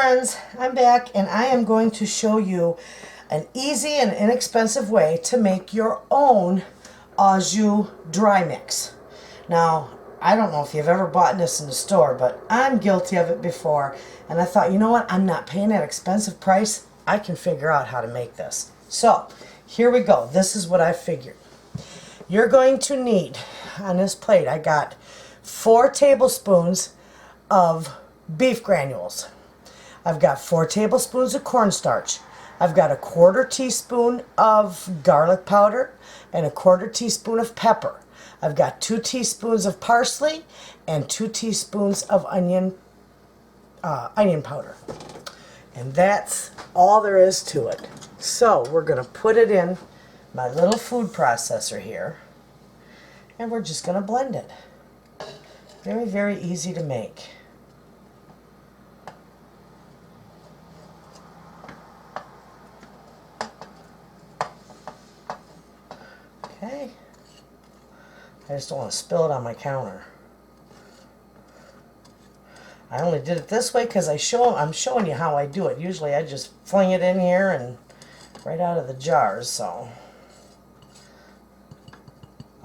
friends, I'm back and I am going to show you an easy and inexpensive way to make your own au jus dry mix. Now, I don't know if you've ever bought this in the store, but I'm guilty of it before, and I thought, you know what, I'm not paying that expensive price. I can figure out how to make this. So, here we go. This is what I figured. You're going to need, on this plate, I got 4 tablespoons of beef granules. I've got 4 tablespoons of cornstarch. I've got a 1/4 teaspoon of garlic powder and a 1/4 teaspoon of pepper. I've got 2 teaspoons of parsley and 2 teaspoons of onion powder. And that's all there is to it. So we're going to put it in my little food processor here, and we're just going to blend it. Very, very easy to make. Okay. I just don't want to spill it on my counter. I only did it this way because I'm showing you how I do it. Usually I just fling it in here and right out of the jars. So,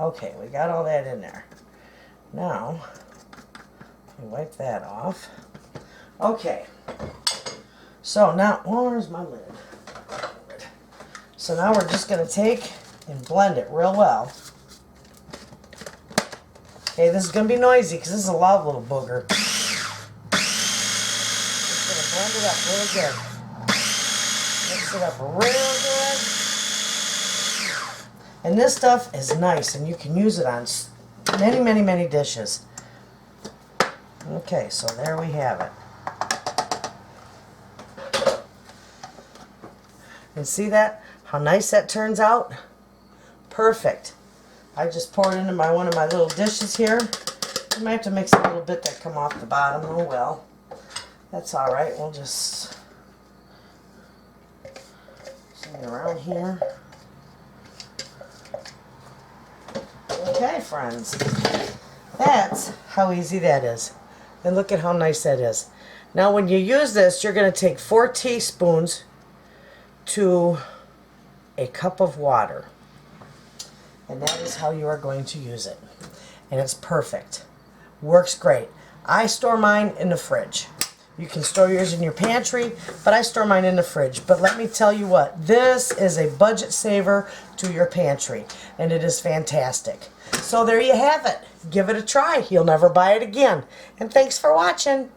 okay, we got all that in there. Now, we wipe that off. Okay. So now, where's my lid? So now we're just going to take and blend it real well. Okay, this is going to be noisy because this is a loud little booger. Just going to blend it up really good. Mix it up real good. And this stuff is nice, and you can use it on many, many, many dishes. Okay, so there we have it. And see that? How nice that turns out? Perfect. I just poured into one of my little dishes here. I might have to mix a little bit that come off the bottom. Oh well. That's alright. We'll just send it around here. Okay, friends. That's how easy that is. And look at how nice that is. Now when you use this, you're going to take 4 teaspoons to a cup of water. And that is how you are going to use it. And it's perfect. Works great. I store mine in the fridge. You can store yours in your pantry, but I store mine in the fridge. But let me tell you what, this is a budget saver to your pantry, and it is fantastic. So there you have it. Give it a try. You'll never buy it again. And thanks for watching.